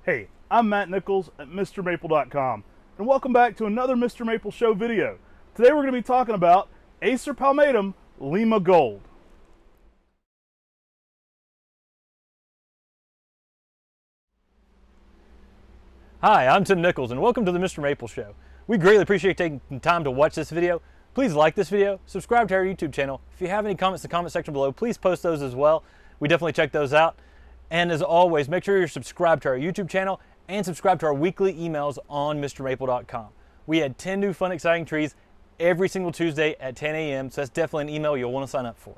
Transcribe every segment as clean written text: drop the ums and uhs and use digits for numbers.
Hey, I'm Matt Nichols at MrMaple.com, and welcome back to another Mr. Maple Show video. Today we're going to be talking about Acer Palmatum Lima Gold. Hi, I'm Tim Nichols, and welcome to the Mr. Maple Show. We greatly appreciate taking time to watch this video. Please like this video, subscribe to our YouTube channel. If you have any comments in the comment section below, please post those as well. We definitely check those out. And as always, make sure you're subscribed to our YouTube channel and subscribe to our weekly emails on MrMaple.com. We add 10 new fun, exciting trees every single Tuesday at 10 a.m., so that's definitely an email you'll want to sign up for.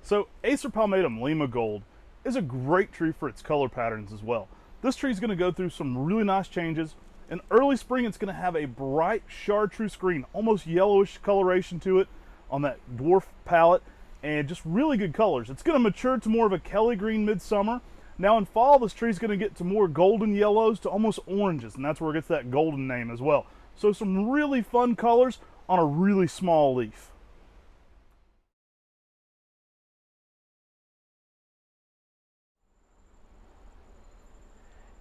So Acer Palmatum Lima Gold is a great tree for its color patterns as well. This tree is going to go through some really nice changes. In early spring, it's going to have a bright chartreuse green, almost yellowish coloration to it on that dwarf palette, and just really good colors. It's going to mature to more of a Kelly green midsummer. Now in fall, this tree is going to get to more golden yellows to almost oranges, and that's where it gets that golden name as well. So some really fun colors on a really small leaf.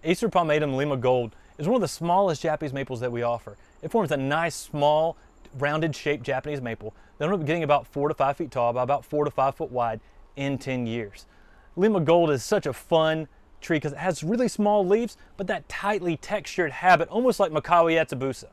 Acer Palmatum Lima Gold is one of the smallest Japanese maples that we offer. It forms a nice, small, rounded shaped Japanese maple that will end up getting about 4 to 5 feet tall, by about 4 to 5 foot wide in 10 years. Lima Gold is such a fun tree because it has really small leaves, but that tightly textured habit, almost like Mikawa Yatsubusa.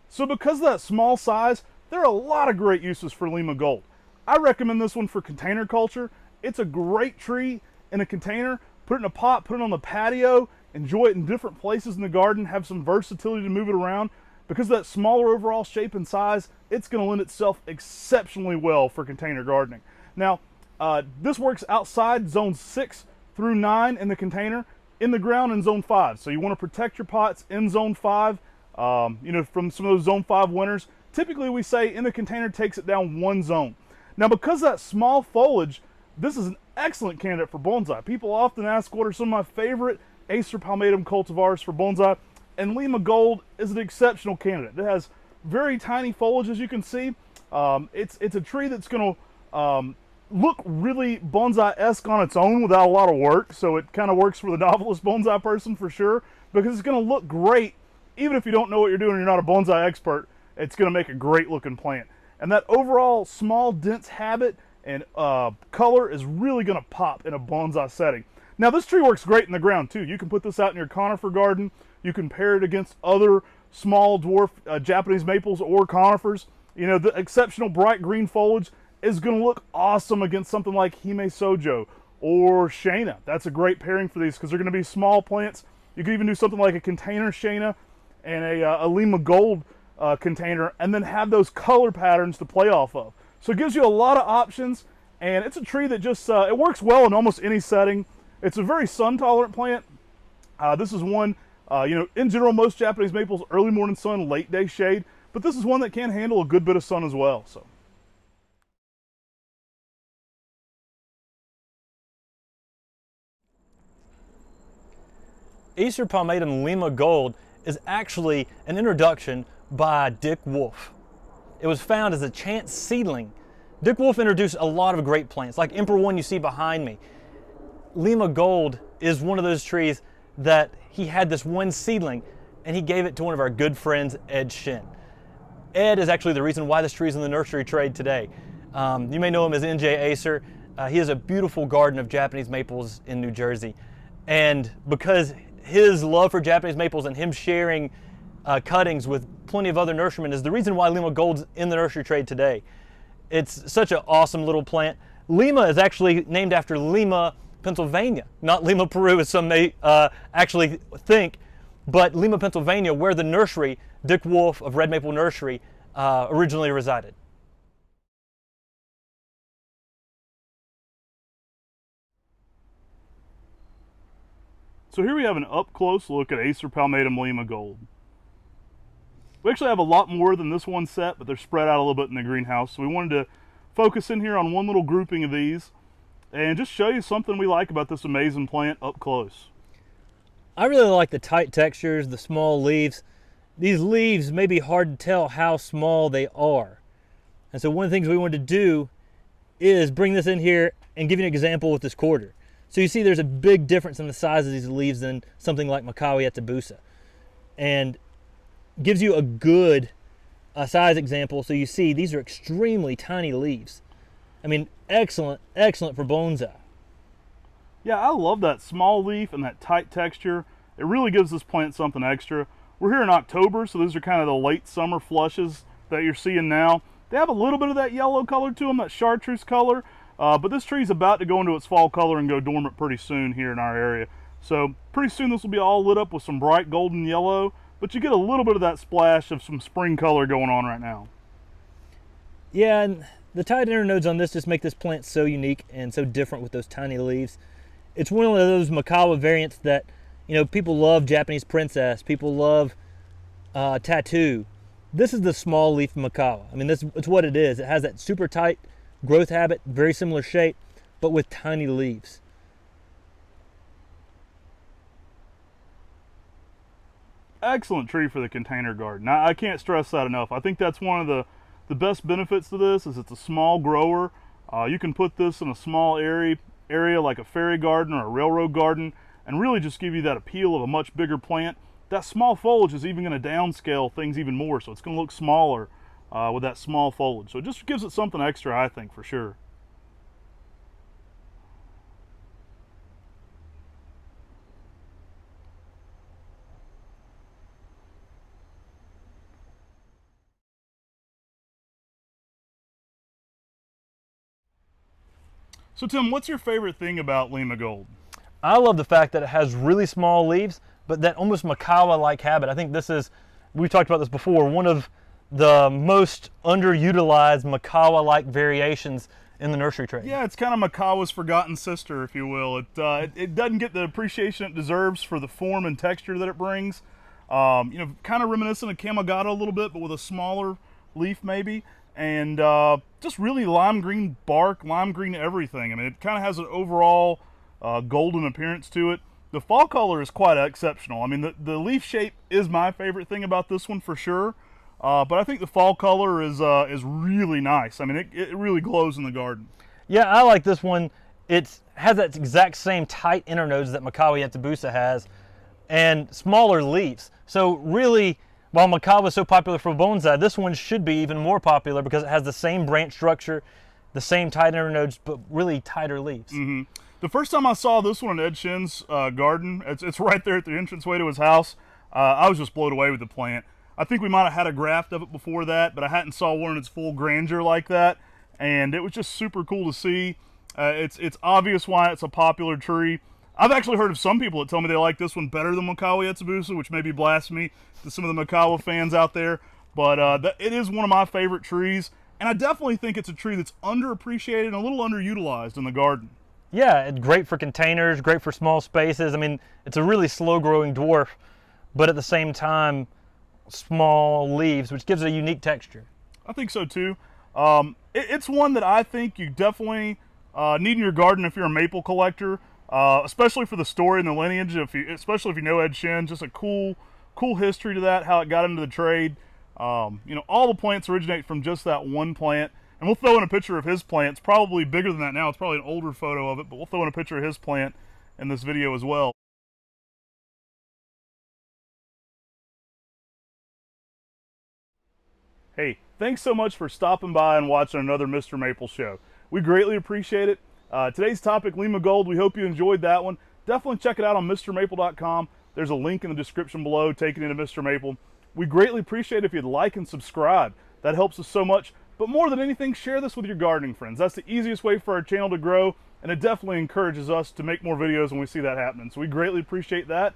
So because of that small size, there are a lot of great uses for Lima Gold. I recommend this one for container culture. It's a great tree in a container. Put it in a pot, put it on the patio, enjoy it in different places in the garden, have some versatility to move it around. Because of that smaller overall shape and size, it's going to lend itself exceptionally well for container gardening. Now, this works outside zones 6 through 9 in the container, in the ground in zone 5. So you want to protect your pots in zone 5, from some of those zone 5 winters. Typically we say in the container takes it down 1 zone. Now, because of that small foliage, this is an excellent candidate for bonsai. People often ask what are some of my favorite Acer Palmatum cultivars for bonsai, and Lima Gold is an exceptional candidate. It has very tiny foliage, as you can see. It's a tree that's going to look really bonsai-esque on its own without a lot of work, so it kind of works for the novelist bonsai person for sure, because it's going to look great even if you don't know what you're doing and you're not a bonsai expert. It's going to make a great looking plant. And that overall small, dense habit and color is really going to pop in a bonsai setting. Now, this tree works great in the ground too. You can put this out in your conifer garden. You can pair it against other small dwarf Japanese maples or conifers. You know, the exceptional bright green foliage is going to look awesome against something like Hime Sojo or Shana. That's a great pairing for these because they're going to be small plants. You could even do something like a container Shana and a Lima Gold container, and then have those color patterns to play off of. So it gives you a lot of options, and it's a tree that just it works well in almost any setting. It's a very sun tolerant plant. This is one, in general, most Japanese maples early morning sun, late day shade, but this is one that can handle a good bit of sun as well. So Acer Palmatum Lima Gold is actually an introduction by Dick Wolff. It was found as a chance seedling. Dick Wolff introduced a lot of great plants, like Emperor One you see behind me. Lima Gold is one of those trees that he had this one seedling, and he gave it to one of our good friends, Ed Shin. Ed is actually the reason why this tree is in the nursery trade today. You may know him as NJ Acer. He has a beautiful garden of Japanese maples in New Jersey. And because his love for Japanese maples and him sharing cuttings with plenty of other nurserymen is the reason why Lima Gold's in the nursery trade today. It's such an awesome little plant. Lima is actually named after Lima, Pennsylvania, not Lima, Peru, as some may actually think, but Lima, Pennsylvania, where the nursery, Dick Wolff of Red Maple Nursery, originally resided. So here we have an up-close look at Acer Palmatum Lima Gold. We actually have a lot more than this one set, but they're spread out a little bit in the greenhouse. So we wanted to focus in here on one little grouping of these and just show you something we like about this amazing plant up close. I really like the tight textures, the small leaves. These leaves may be hard to tell how small they are. And so one of the things we wanted to do is bring this in here and give you an example with this quarter. So you see there's a big difference in the size of these leaves than something like Mikawa Yatsubusa. And gives you a good size example. So you see these are extremely tiny leaves. I mean, excellent, excellent for bonsai. Yeah, I love that small leaf and that tight texture. It really gives this plant something extra. We're here in October, so these are kind of the late summer flushes that you're seeing now. They have a little bit of that yellow color to them, that chartreuse color, but this tree's about to go into its fall color and go dormant pretty soon here in our area. So pretty soon this will be all lit up with some bright golden yellow, but you get a little bit of that splash of some spring color going on right now. Yeah, and the tight internodes on this just make this plant so unique and so different with those tiny leaves. It's one of those Macaw variants that, you know, people love Japanese princess, people love tattoo. This is the small leaf Macaw. I mean, it's what it is. It has that super tight growth habit, very similar shape, but with tiny leaves. Excellent tree for the container garden. I can't stress that enough. I think that's one of the best benefits to this is it's a small grower. You can put this in a small area like a fairy garden or a railroad garden and really just give you that appeal of a much bigger plant. That small foliage is even going to downscale things even more, so it's going to look smaller with that small foliage. So it just gives it something extra, I think, for sure. So Tim, what's your favorite thing about Lima Gold? I love the fact that it has really small leaves, but that almost Mikawa-like habit. I think this is, we've talked about this before, one of the most underutilized Mikawa-like variations in the nursery trade. Yeah, it's kind of Mikawa's forgotten sister, if you will. It doesn't get the appreciation it deserves for the form and texture that it brings. You know, kind of reminiscent of Kamigata a little bit, but with a smaller leaf maybe. And just really lime green bark, lime green everything. I mean, it kind of has an overall golden appearance to it. The fall color is quite exceptional. I mean, the leaf shape is my favorite thing about this one for sure. But I think the fall color is really nice. I mean, it really glows in the garden. Yeah, I like this one. It has that exact same tight internodes that Mikawa Yatsubusa has, and smaller leaves. So really, while Macaw was so popular for bonsai, this one should be even more popular because it has the same branch structure, the same tight internodes, but really tighter leaves. Mm-hmm. The first time I saw this one in Ed Shin's garden, it's right there at the entranceway to his house, I was just blown away with the plant. I think we might have had a graft of it before that, but I hadn't saw one in its full grandeur like that, and it was just super cool to see. It's obvious why it's a popular tree. I've actually heard of some people that tell me they like this one better than Mikawa Yatsubusa, which may be blasphemy to some of the Mikawa fans out there, but it is one of my favorite trees, and I definitely think it's a tree that's underappreciated and a little underutilized in the garden. Yeah, it's great for containers, great for small spaces. I mean, it's a really slow-growing dwarf, but at the same time, small leaves, which gives it a unique texture. I think so too. It's one that I think you definitely need in your garden if you're a maple collector, especially for the story and the lineage. Especially if you know Ed Shin, just a cool history to that, how it got into the trade. You know, all the plants originate from just that one plant. And we'll throw in a picture of his plant. It's probably bigger than that now. It's probably an older photo of it, but we'll throw in a picture of his plant in this video as well. Hey, thanks so much for stopping by and watching another MrMaple show. We greatly appreciate it. Today's topic, Lima Gold, we hope you enjoyed that one. Definitely check it out on MrMaple.com. There's a link in the description below taking you to MrMaple. We greatly appreciate it if you'd like and subscribe. That helps us so much. But more than anything, share this with your gardening friends. That's the easiest way for our channel to grow, and it definitely encourages us to make more videos when we see that happening. So we greatly appreciate that.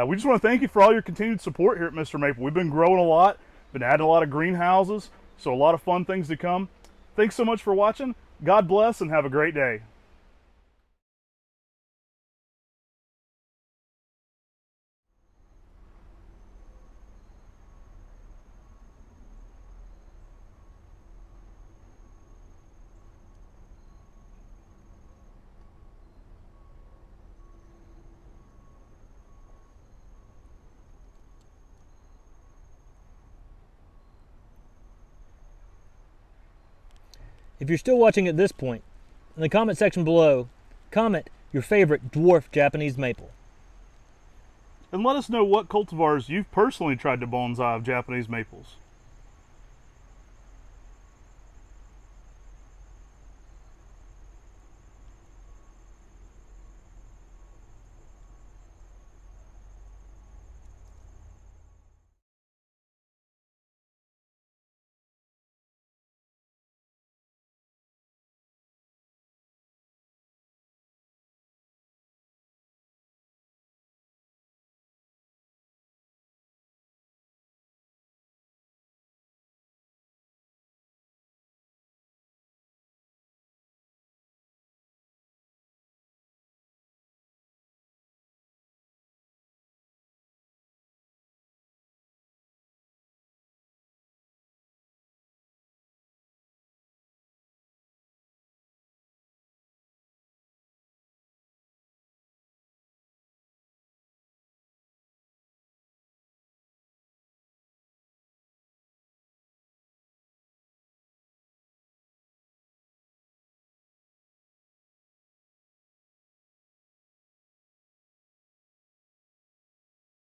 We just want to thank you for all your continued support here at MrMaple. We've been growing a lot, been adding a lot of greenhouses, so a lot of fun things to come. Thanks so much for watching. God bless and have a great day. If you're still watching at this point, in the comment section below, comment your favorite dwarf Japanese maple. And let us know what cultivars you've personally tried to bonsai of Japanese maples.